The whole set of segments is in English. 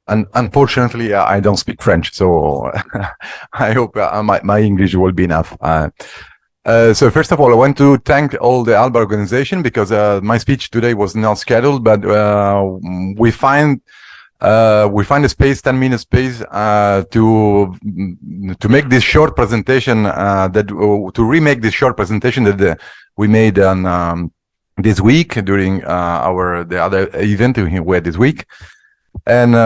And unfortunately, I don't speak French, so I hope my English will be enough. So first of all, I want to thank all the ALBA organization, because my speech today was not scheduled, but we find a space, 10-minute space, to make this short presentation, to remake this short presentation that we made on this week during the other event we had this week. And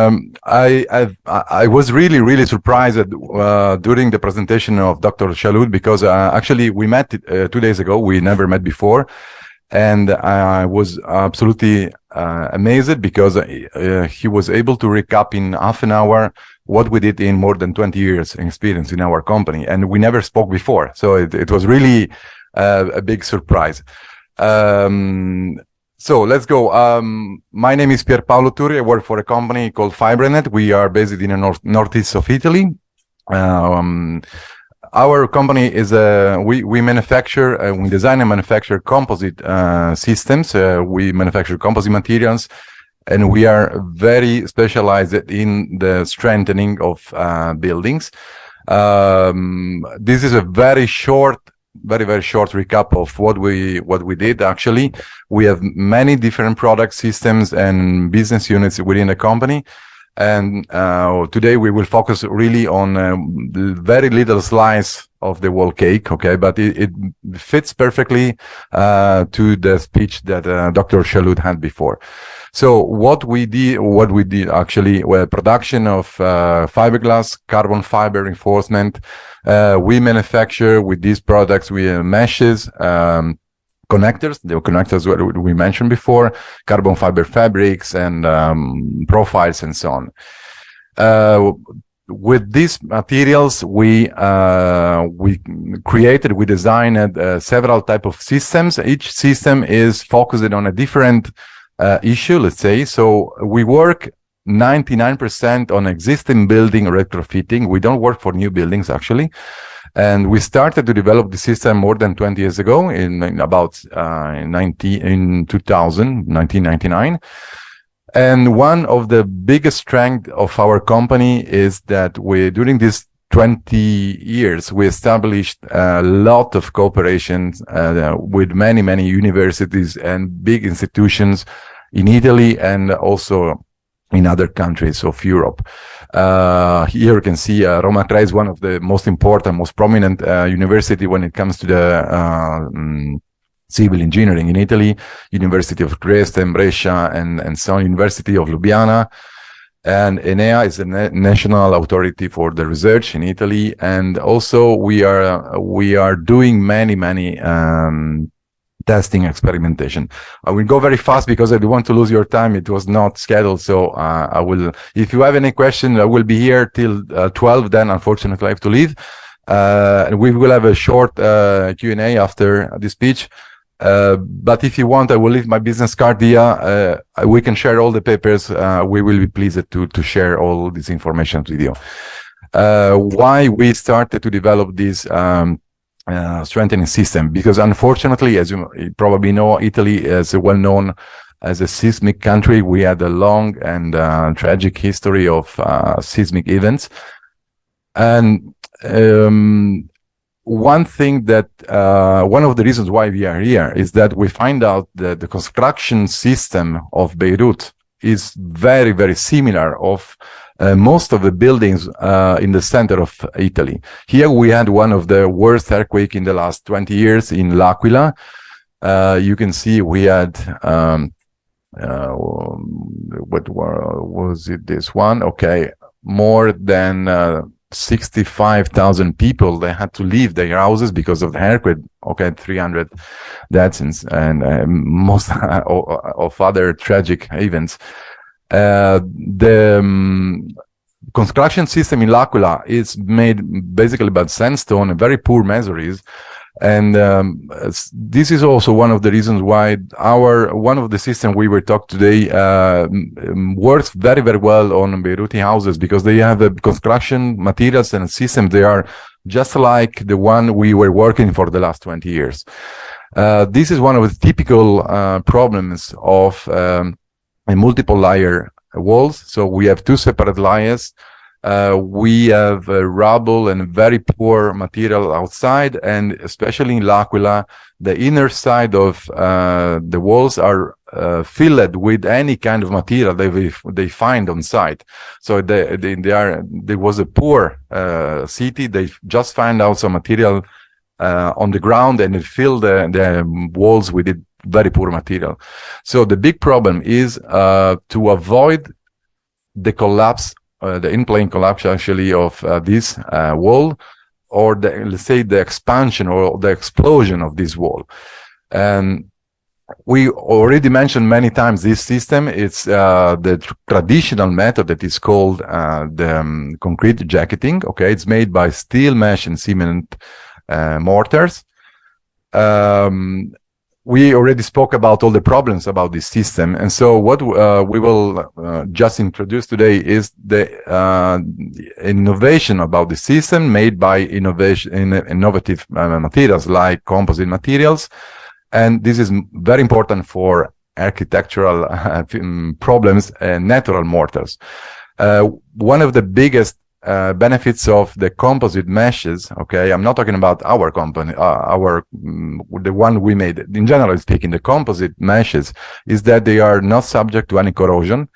I was really surprised during the presentation of Dr. Lahoud, because actually we met 2 days ago. We never met before, and I was absolutely amazed, because he was able to recap in half an hour what we did in more than 20 years experience in our company, and we never spoke before. So it was really a big surprise. So let's go. My name is Paolo Turri. I work for a company called FIBRE. We are based in the northeast of Italy. Our company is we manufacture, we design and manufacture composite systems. We manufacture composite materials, and we are very specialized in the strengthening of buildings. This is a very short recap of what we did. Actually, we have many different product systems and business units within the company, and today we will focus really on very little slice of the whole cake, okay? But it fits perfectly to the speech that Dr. Lahoud had before. So what we did actually, well, production of fiberglass, carbon fiber reinforcement. We manufacture with these products, meshes, connectors, the connectors we mentioned before, carbon fiber fabrics, and profiles, and so on. With these materials, we designed several type of systems. Each system is focused on a different issue, let's say. So we work 99% on existing building retrofitting. We don't work for new buildings, actually. And we started to develop the system more than 20 years ago, in 1999. And one of the biggest strengths of our company is that during these 20 years, we established a lot of cooperations with many universities and big institutions in Italy, and also in other countries of Europe. Here you can see Roma Tre is one of the most important, most prominent university when it comes to the civil engineering in Italy. University of Trieste, Brescia, and so on, University of Ljubljana. And ENEA is the national authority for the research in Italy. And also we are doing many testing experimentation. I will go very fast because I don't want to lose your time. It was not scheduled, so I will. If you have any question, I will be here till 12. Then, unfortunately, I have to leave. We will have a short Q&A after the speech. But if you want, I will leave my business card here. We can share all the papers. We will be pleased to share all this information with you. Why we started to develop this strengthening system? Because unfortunately, as you probably know, Italy is well known as a seismic country. We had a long and tragic history of seismic events. And one thing that one of the reasons why we are here is that we find out that the construction system of Beirut is very similar of most of the buildings in the center of Italy. Here we had one of the worst earthquake in the last 20 years in L'Aquila. You can see we had what was it, this one? Okay, more than 65,000 people, they had to leave their houses because of the earthquake. Okay, 300 deaths and most of other tragic events. The construction system in L'Aquila is made basically by sandstone and very poor masonries. And this is also one of the reasons why one of the systems we were talking today works very well on Beiruti houses, because they have the construction materials and systems. They are just like the one we were working for the last 20 years. This is one of the typical problems of a multiple layer walls. So we have two separate layers. We have rubble and very poor material outside, and especially in L'Aquila, the inner side of the walls are filled with any kind of material they find on site. So there was a poor city. They just find out some material on the ground, and it filled the walls with it very poor material. So the big problem is to avoid the collapse, the in-plane collapse actually of this wall, or let's say the expansion or the explosion of this wall. And we already mentioned many times this system. It's the traditional method that is called the concrete jacketing. Okay, it's made by steel mesh and cement mortars. We already spoke about all the problems about this system, and so what we will just introduce today is the innovation about the system made by innovative materials like composite materials. And this is very important for architectural problems and natural mortars. One of the biggest benefits of the composite meshes, okay, I'm not talking about our company, the one we made. In general speaking, the composite meshes is that they are not subject to any corrosion,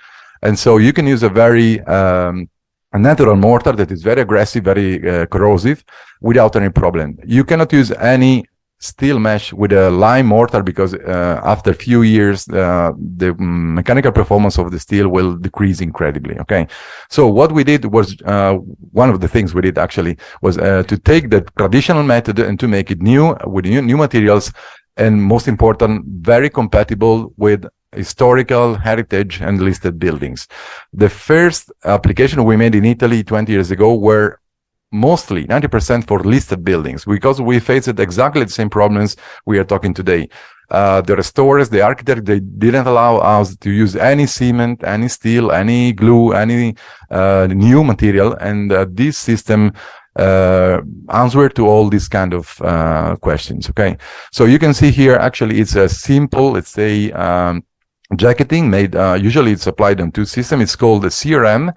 and so you can use a very a natural mortar that is very aggressive, very corrosive, without any problem. You cannot use any steel mesh with a lime mortar because after a few years the mechanical performance of the steel will decrease incredibly. Okay, so what we did was one of the things we did actually was to take the traditional method and to make it new with new materials, and most important, very compatible with historical heritage and listed buildings. The first application we made in Italy 20 years ago were mostly 90% for listed buildings, because we faced exactly the same problems we are talking today. The restorers, the architect, they didn't allow us to use any cement, any steel, any glue, any new material, and this system answered to all these kind of questions. Okay, so you can see here actually it's a simple, let's say, jacketing made. Usually it's applied on two systems. It's called the CRM.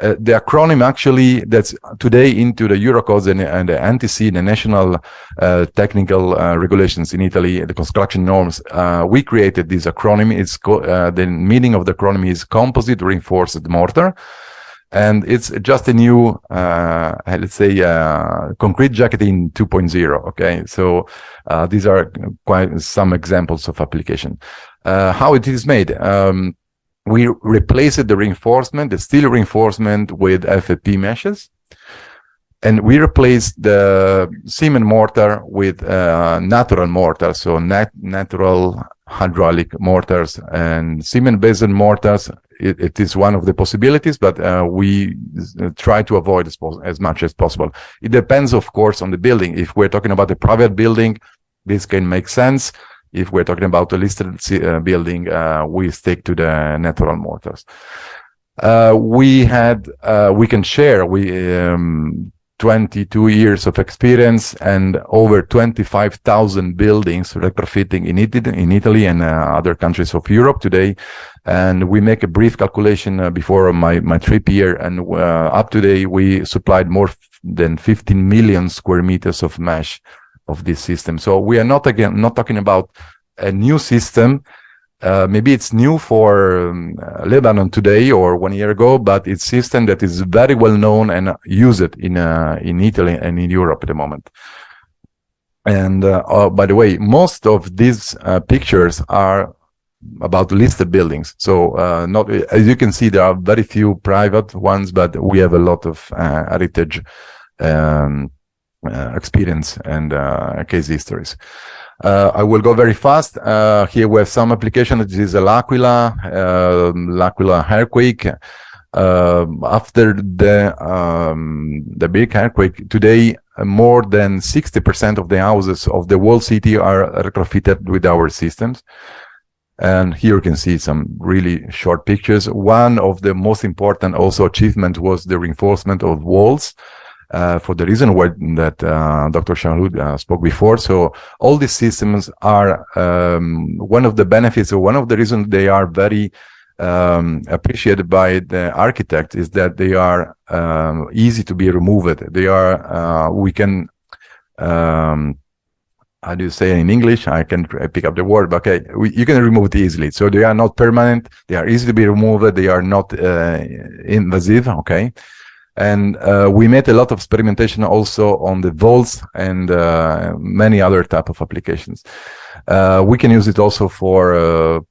The acronym actually that's today into the Eurocodes and the NTC, the National Technical Regulations in Italy, the construction norms. We created this acronym. It's the meaning of the acronym is Composite Reinforced Mortar, and it's just a new, let's say, concrete jacketing 2.0. Okay, so these are quite some examples of application. How it is made. We replaced the reinforcement, the steel reinforcement, with FAP meshes, and we replaced the cement mortar with natural mortar, so natural hydraulic mortars and cement-based mortars. It is one of the possibilities, but we try to avoid as much as possible. It depends, of course, on the building. If we're talking about a private building, this can make sense. If we're talking about a listed building, we stick to the natural mortars. We can share 22 years of experience and over 25,000 buildings retrofitting in Italy and other countries of Europe today. And we make a brief calculation before my trip here, and up to date we supplied more than 15 million square meters of mesh of this system. So we are not talking about a new system. Maybe it's new for Lebanon today or 1 year ago, but it's a system that is very well known and used in Italy and in Europe at the moment. And by the way, most of these pictures are about listed buildings. So not, as you can see, there are very few private ones, but we have a lot of heritage experience and case histories. I will go very fast. Here we have some application. This is a L'Aquila earthquake. After the big earthquake, today more than 60% of the houses of the whole city are retrofitted with our systems. And here you can see some really short pictures. One of the most important also achievement was the reinforcement of walls. For the reason that Dr. Lahoud spoke before. So all these systems are one of the benefits, or one of the reasons they are very appreciated by the architect is that they are easy to be removed. They are we can how do you say in English? I can pick up the word, but okay, you can remove it easily. So they are not permanent. They are easy to be removed. They are not invasive. Okay. And we made a lot of experimentation also on the vaults and many other type of applications. We can use it also for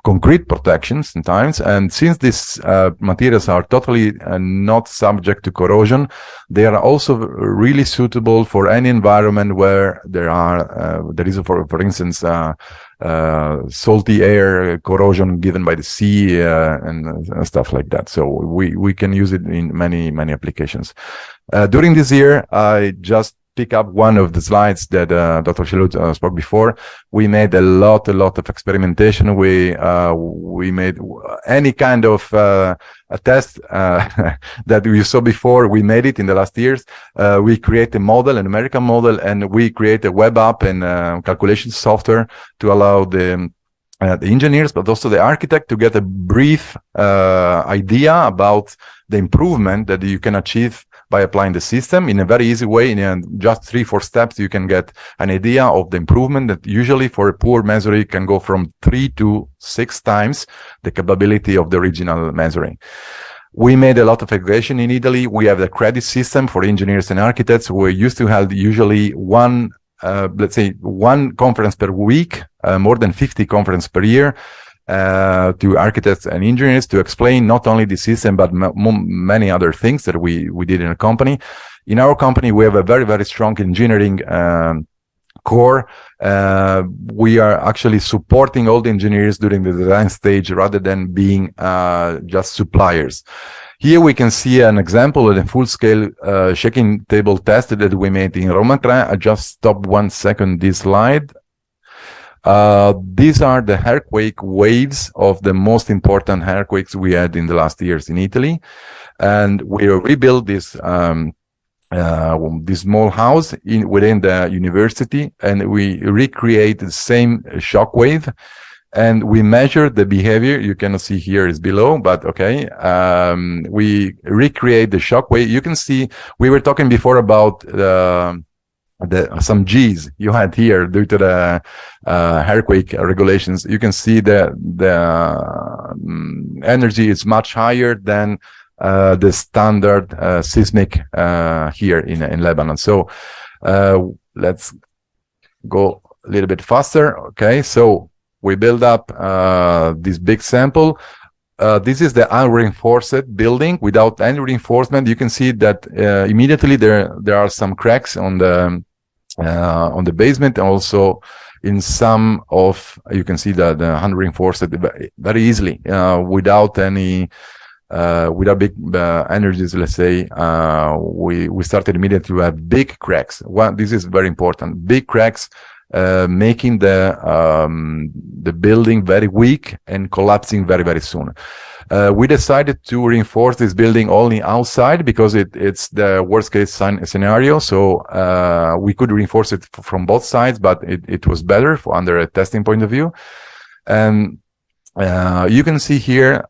concrete protections sometimes. And since these materials are totally not subject to corrosion, they are also really suitable for any environment where there is, for instance, salty air corrosion given by the sea and stuff like that. So we can use it in many applications. During this year, I just pick up one of the slides that Dr. Lahoud spoke before. We made a lot of experimentation. We made any kind of a test that we saw before. We made it in the last years. We create a model, an American model, and we create a web app and calculation software to allow the engineers, but also the architect, to get a brief idea about the improvement that you can achieve by applying the system in a very easy way. In just 3-4 steps, you can get an idea of the improvement that usually for a poor masonry can go from 3 to 6 times the capability of the original masonry. We made a lot of integration in Italy. We have the credit system for engineers and architects. We used to have usually one conference per week, more than 50 conferences per year, to architects and engineers to explain not only the system but many other things that we did in a company. In our company, we have a very strong engineering core. We are actually supporting all the engineers during the design stage rather than being just suppliers. Here we can see an example of the full-scale shaking table test that we made in Roma 3. I just stop 1 second this slide. These are the earthquake waves of the most important earthquakes we had in the last years in Italy. And we rebuilt this small house within the university, and we recreate the same shock wave. And we measure the behavior. You cannot see here, is below, but okay. We recreate the shock wave. You can see, we were talking before about some G's you had here due to the earthquake regulations. You can see the energy is much higher than the standard seismic here in Lebanon. So let's go a little bit faster. Okay, so we build up this big sample. This is the unreinforced building without any reinforcement. You can see that immediately there are some cracks on the basement, and also in some of, you can see that the unreinforced very easily without any without big energies. Let's say we started immediately to have big cracks. This is very important. Big cracks. Making the building very weak and collapsing very soon. We decided to reinforce this building only outside because it's the worst case scenario. So we could reinforce it from both sides, but it was better under a testing point of view. And you can see here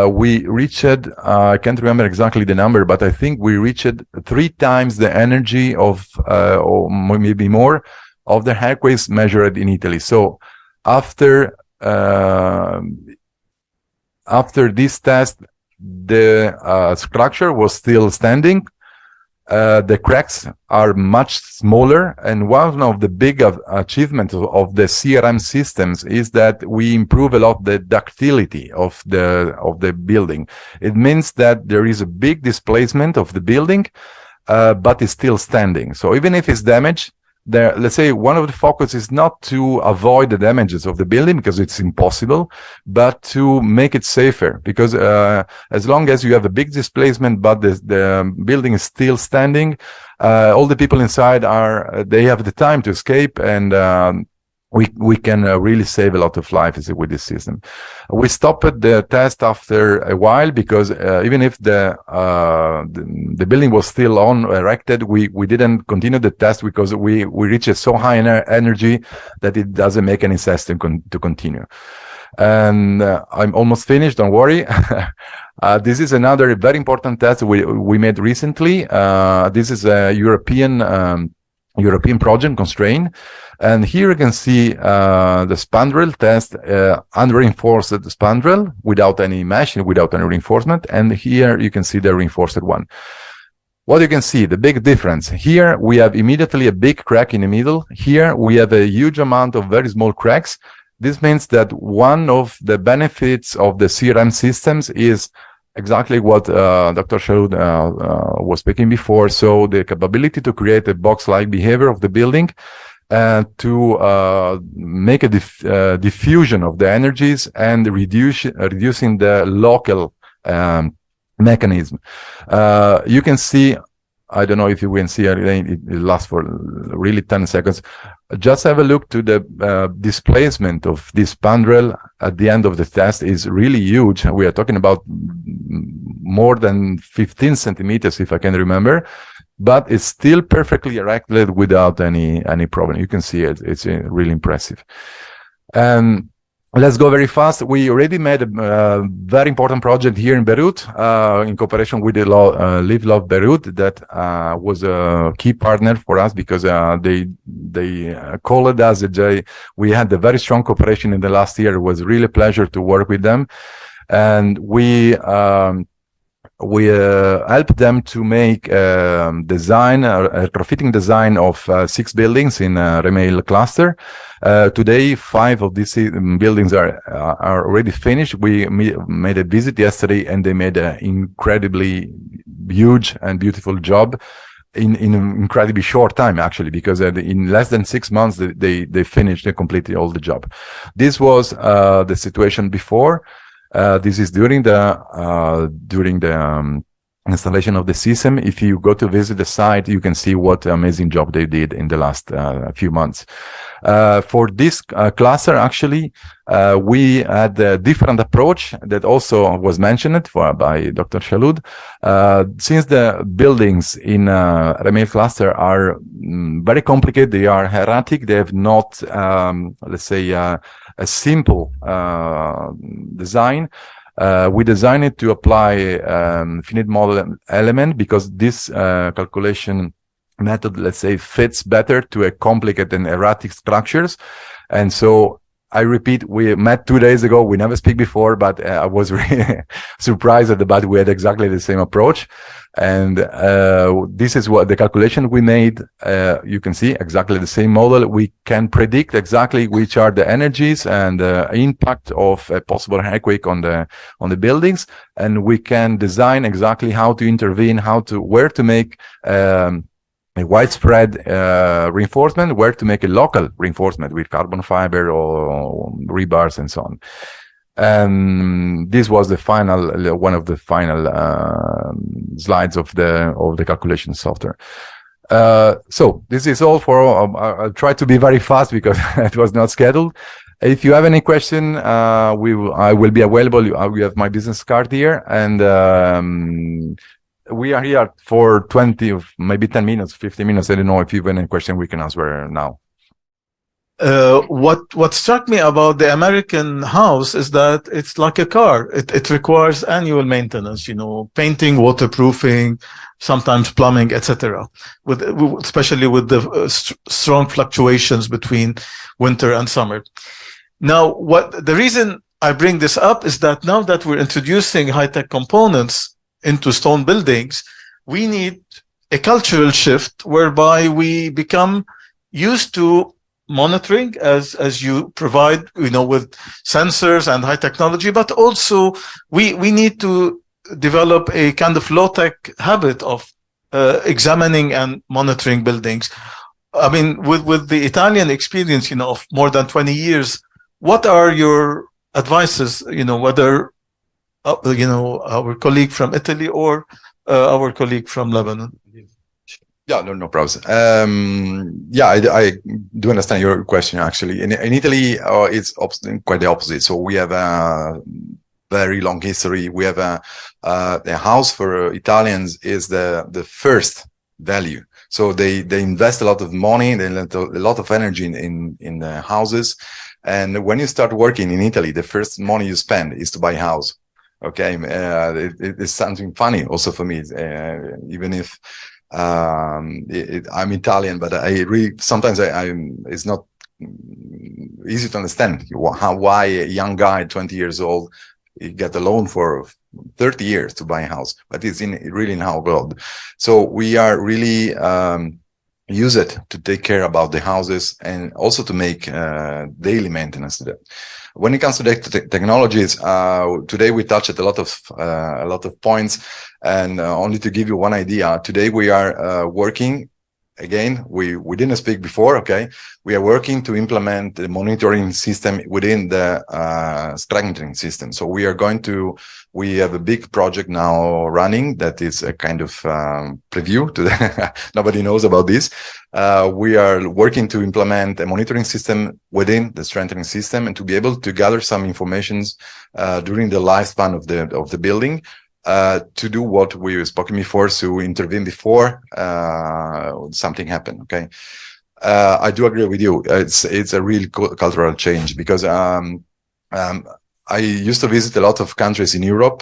we reached, I can't remember exactly the number, but I think we reached 3 times the energy of, or maybe more, of the earthquakes measured in Italy. So after this test, the structure was still standing. The cracks are much smaller, and one of the big achievements of the CRM systems is that we improve a lot the ductility of the building. It means that there is a big displacement of the building, but it's still standing. So even if it's damaged, let's say one of the focus is not to avoid the damages of the building, because it's impossible, but to make it safer, because as long as you have a big displacement but the building is still standing, all the people inside they have the time to escape, and we can really save a lot of lives with this system. We stopped the test after a while because even if the building was still erected, we didn't continue the test because we reached so high energy that it doesn't make any sense to continue. And I'm almost finished, don't worry. This is another very important test we made recently. This is a European project constraint. And here you can see the spandrel test, unreinforced spandrel without any mesh, without any reinforcement. And here you can see the reinforced one. What you can see, the big difference. Here we have immediately a big crack in the middle. Here we have a huge amount of very small cracks. This means that one of the benefits of the CRM systems is exactly what Dr. Lahoud was speaking before. So the capability to create a box-like behavior of the building and to make a diffusion of the energies and reducing the local mechanism. You can see, I don't know if you can see, it lasts for really 10 seconds. Just have a look to the displacement of this spandrel at the end of the test is really huge. We are talking about more than 15 centimeters, if I can remember, but it's still perfectly erected without any problem. You can see it. It's really impressive. Let's go very fast. We already made a very important project here in Beirut in cooperation with the Live Love Beirut. That was a key partner for us because they called us. We had a very strong cooperation in the last year. It was really a pleasure to work with them, and we helped them to make a retrofitting design of 6 buildings in Remail cluster. Today, 5 of these buildings are already finished. We made a visit yesterday, and they made an incredibly huge and beautiful job in an incredibly short time, actually, because in less than 6 months they finished and completed all the job. This was the situation before. This is during the installation of the system. If you go to visit the site, you can see what amazing job they did in the last few months. For this cluster, actually, we had a different approach that also was mentioned by Dr. Lahoud. Since the buildings in Remail cluster are very complicated, they are erratic, they have not, let's say, a simple design. We designed it to apply finite model element because this calculation method, let's say, fits better to a complicated and erratic structures. And so I repeat, we met 2 days ago. We never speak before, but I was really surprised that we had exactly the same approach. And this is what the calculation we made. You can see exactly the same model. We can predict exactly which are the energies and the impact of a possible earthquake on the buildings, and we can design exactly how to intervene, where to make a widespread reinforcement, where to make a local reinforcement with carbon fiber or rebars and so on. And this was one of the final slides of the calculation software. So this is all for. I'll try to be very fast because it was not scheduled. If you have any question, I will be available. We have my business card here, and we are here for 20, maybe 10 minutes, 15 minutes. I don't know if you have any question we can answer now. What struck me about the American house is that it's like a car. It requires annual maintenance, painting, waterproofing, sometimes plumbing, etc. Especially with the strong fluctuations between winter and summer. Now, the reason I bring this up is that now that we're introducing high-tech components into stone buildings, we need a cultural shift whereby we become used to monitoring as you provide, with sensors and high technology, but also we need to develop a kind of low-tech habit of examining and monitoring buildings. I mean, with the Italian experience, of more than 20 years, what are your advices, whether our colleague from Italy or our colleague from Lebanon? Yeah, no problems. I do understand your question, actually. In Italy, it's quite the opposite. So we have a very long history. We have the house for Italians is the first value. So they invest a lot of money, they invest a lot of energy in the houses. And when you start working in Italy, the first money you spend is to buy a house. Okay, it's something funny also for me, even if I'm Italian, but I really sometimes it's not easy to understand why a young guy, 20 years old, get a loan for 30 years to buy a house, but it's really in our world. So we are really use it to take care about the houses and also to make daily maintenance to them. When it comes to the technologies, today we touched a lot of points, and only to give you one idea, today we are working. Again, we didn't speak before, okay? We are working to implement the monitoring system within the strengthening system. So we have a big project now running that is a kind of preview to the nobody knows about this. We are working to implement a monitoring system within the strengthening system and to be able to gather some informations during the lifespan of the building. To do what we spoken before, to intervene before something happened. Okay, I do agree with you. It's a real cultural change because I used to visit a lot of countries in Europe.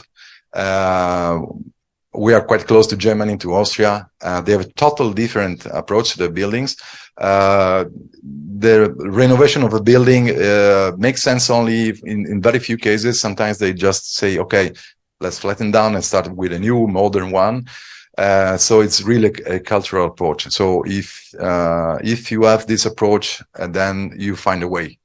We are quite close to Germany, to Austria. They have a total different approach to the buildings. The renovation of a building makes sense only in very few cases. Sometimes they just say, okay, let's flatten down and start with a new modern one. So it's really a cultural approach. So if you have this approach, then you find a way,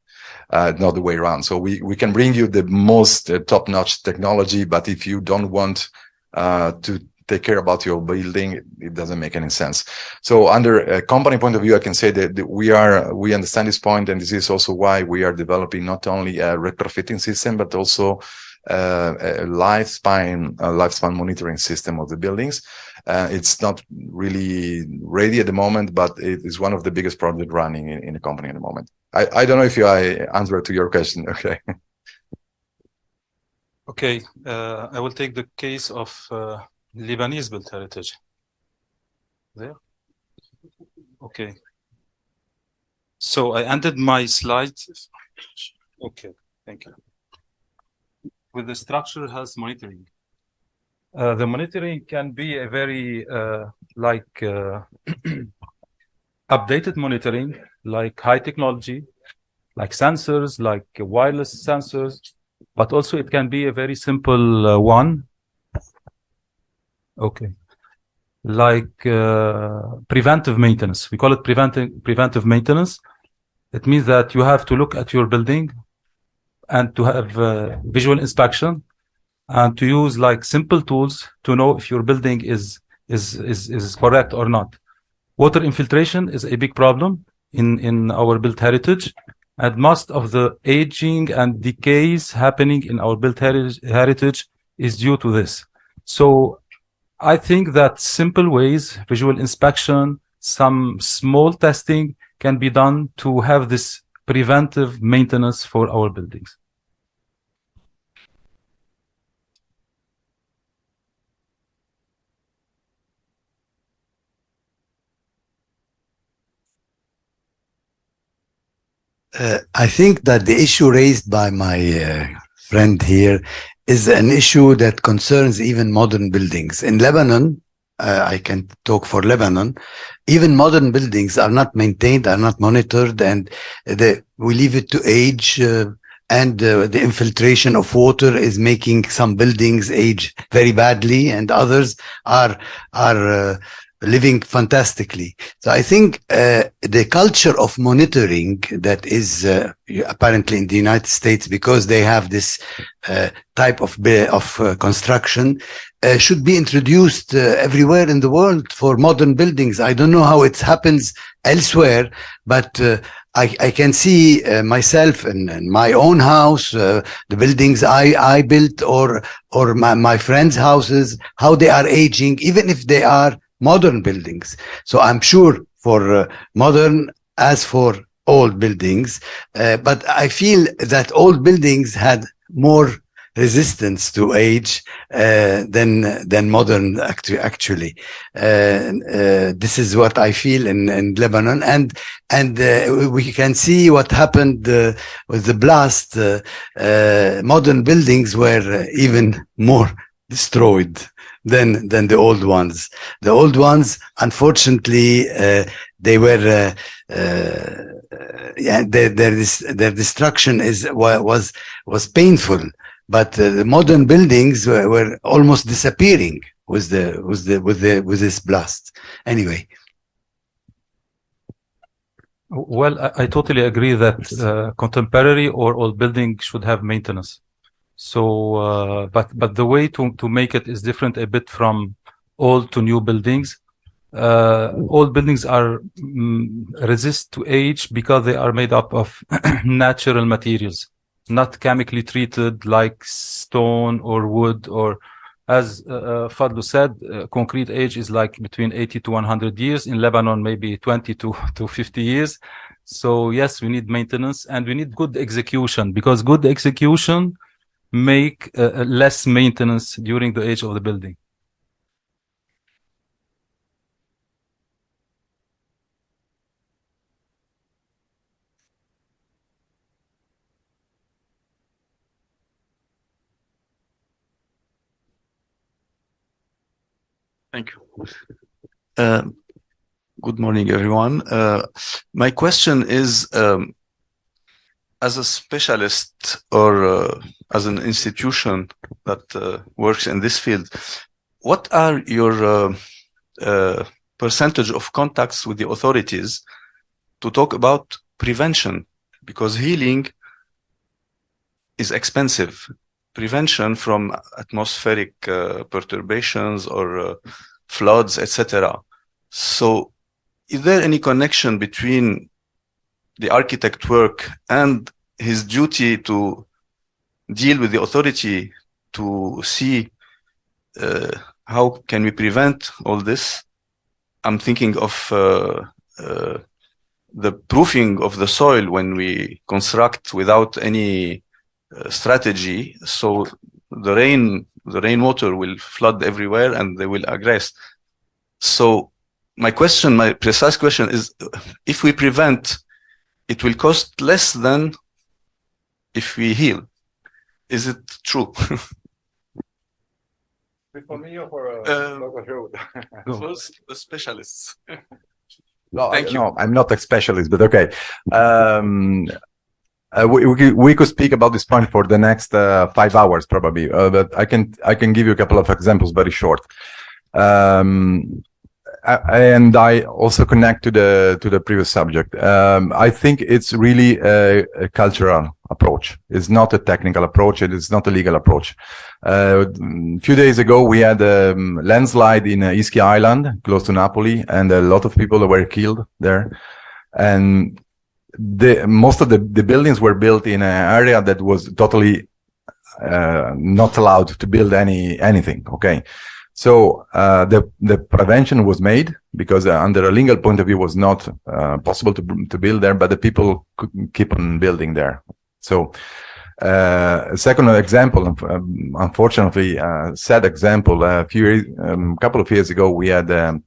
not the way around. So we can bring you the most top-notch technology, but if you don't want to take care about your building, it doesn't make any sense. So under a company point of view, I can say that we understand this point, and this is also why we are developing not only a retrofitting system, but also a lifespan monitoring system of the buildings. It's not really ready at the moment, but it is one of the biggest projects running in the company at the moment. I don't know if I answered to your question. Okay. Okay, I will take the case of Lebanese built heritage. There. Okay. So I ended my slide. Okay, thank you. With the structure health monitoring. The monitoring can be a very updated monitoring, like high technology, like sensors, like wireless sensors, but also it can be a very simple one. Okay. Like preventive maintenance. We call it preventive maintenance. It means that you have to look at your building and to have visual inspection and to use like simple tools to know if your building is correct or not. Water infiltration is a big problem in our built heritage, and most of the aging and decays happening in our built heritage is due to this. So I think that simple ways, visual inspection, some small testing can be done to have this preventive maintenance for our buildings. I think that the issue raised by my friend here is an issue that concerns even modern buildings. In Lebanon, I can talk for Lebanon, even modern buildings are not maintained, are not monitored, and we leave it to age, and the infiltration of water is making some buildings age very badly, and others are living fantastically. So I think the culture of monitoring that is apparently in the United States, because they have this type of construction, should be introduced everywhere in the world for modern buildings. I don't know how it happens elsewhere, but I can see myself in my own house, the buildings I built, or my friends' houses, how they are aging, even if they are modern buildings. So I'm sure for modern as for old buildings, but I feel that old buildings had more resistance to age than modern actually. This is what I feel in Lebanon, and we can see what happened with the blast. Modern buildings were even more destroyed than the old ones. The old ones, unfortunately, they were their destruction was painful, but the modern buildings were almost disappearing with this blast. Anyway. Well, I totally agree that contemporary or old building should have maintenance. So, but the way to make it is different a bit from old to new buildings. Old buildings are resist to age because they are made up of natural materials, not chemically treated like stone or wood, or as Fadlu said, concrete age is like between 80 to 100 years. In Lebanon, maybe 20 to 50 years. So yes, we need maintenance and we need good execution, because good execution make less maintenance during the age of the building. Thank you. Good morning, everyone. My question is, as a specialist or as an institution that works in this field, what are your percentage of contacts with the authorities to talk about prevention? Because healing is expensive. Prevention from atmospheric perturbations or floods, etc. So is there any connection between the architect work and his duty to deal with the authority to see how can we prevent all this? I'm thinking of the proofing of the soil when we construct without any strategy, so the rainwater will flood everywhere and they will aggress. So my precise question is, if we prevent, it will cost less than if we heal. Is it true? For me or for First, the specialists. No, Thank you. No, I'm not a specialist, but okay. We could speak about this point for the next 5 hours probably, but I can give you a couple of examples very short. And I also connect to the previous subject. I think it's really a cultural approach. It's not a technical approach. It is not a legal approach. A few days ago, we had a landslide in Ischia Island, close to Napoli, and a lot of people were killed there. And most of the buildings were built in an area that was totally not allowed to build anything. Okay, so the prevention was made because under a legal point of view was not possible to build there, but the people could keep on building there. So a second example, unfortunately, sad example. A couple of years ago, we had a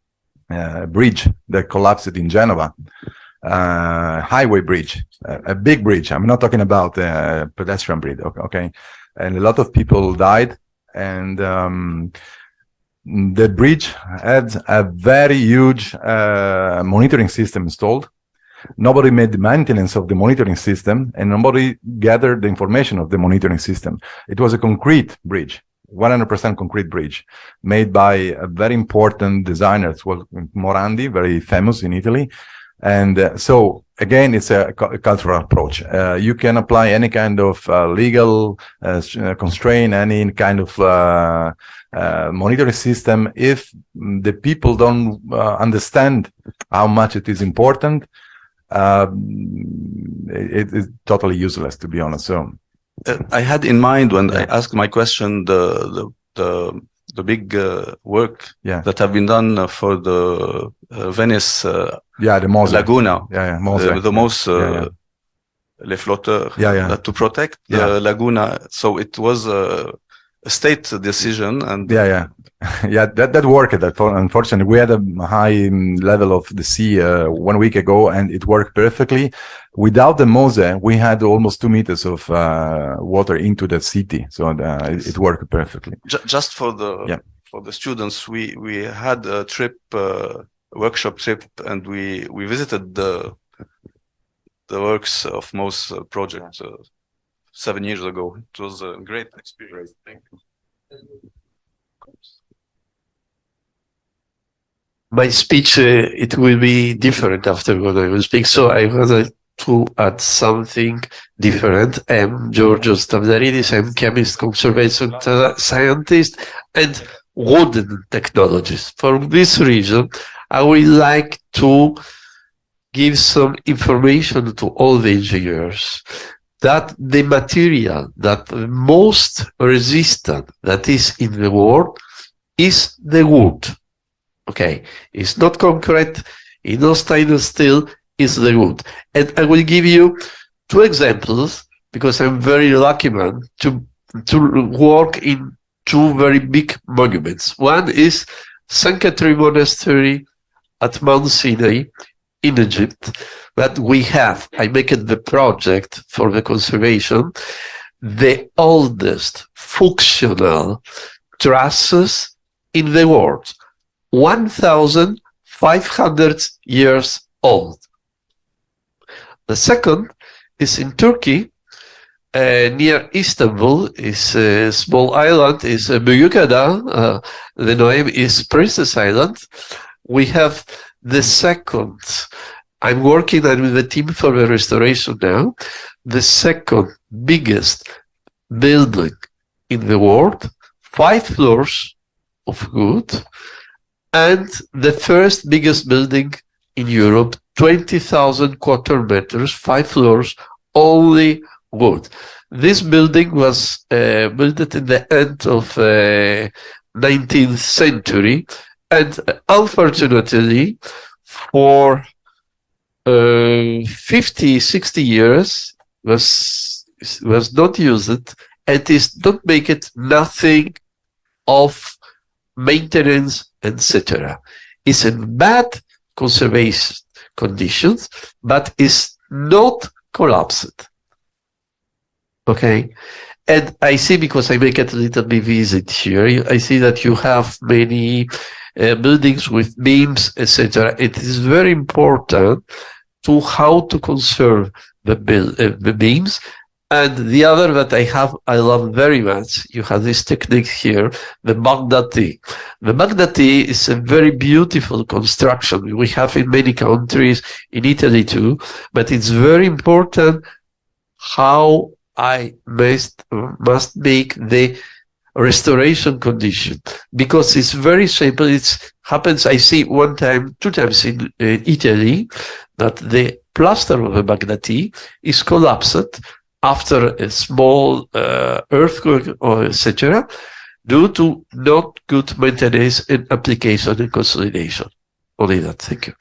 bridge that collapsed in Genova. Highway bridge, a big bridge. I'm not talking about a pedestrian bridge. Okay. And a lot of people died, and the bridge had a very huge monitoring system installed. Nobody made the maintenance of the monitoring system, and nobody gathered the information of the monitoring system. It was a concrete bridge, 100% concrete bridge, made by a very important designer. It was Morandi, very famous in Italy. And so again, it's a cultural approach. You can apply any kind of legal constraint, any kind of monitoring system. If the people don't understand how much it is important, it is totally useless, to be honest. So I had in mind when I asked my question the big work that have been done for the Venice the Mosaic. Laguna, Mosaic. the most les flotteurs, Yeah. to protect the laguna. So it was a state decision, and Yeah. That worked. Unfortunately, we had a high level of the sea 1 week ago, and it worked perfectly. Without the Mose, we had almost 2 meters of water into the city, so it worked perfectly. Just for the students, we had a trip, workshop trip, and we visited the works of most project 7 years ago. It was a great experience. Thank you. My speech, it will be different after what I will speak. So I wanted to add something different. I'm Georgios Stavdaridis. I'm chemist, conservation scientist, and wooden technologist. For this reason, I would like to give some information to all the engineers that the material that most resistant that is in the world is the wood. Okay, it's not concrete, it's not stainless steel, it's the wood. And I will give you 2 examples because I'm very lucky man to work in 2 very big monuments. One is Sanctuary Monastery at Mount Sinai in Egypt, that we have, I make it the project for the conservation, the oldest functional trusses in the world, 1,500 years old. The second is in Turkey, near Istanbul, is a small island, is Büyükada, the name is Princess Island. We have the second, I'm working with the team for the restoration now, the second biggest building in the world, 5 floors of wood, and the first biggest building in Europe, 20,000 quarter meters, 5 floors, only wood. This building was built in the end of 19th century, and unfortunately, for 50, 60 years was not used, and is not make it nothing of maintenance, etc. It's in bad conservation conditions, but is not collapsed. Okay. And I see, because I make it a little bit visit here, I see that you have many buildings with beams, etc. It is very important to how to conserve the beams. And the other that I love very much, you have this technique here, the Baghdadi. The Baghdadi is a very beautiful construction we have in many countries, in Italy too, but it's very important how I must make the restoration condition, because it's very simple. It happens, I see 1 time, 2 times in Italy, that the plaster of the Baghdadi is collapsed after a small earthquake or etc., due to not good maintenance and application and consolidation. Only that. Thank you.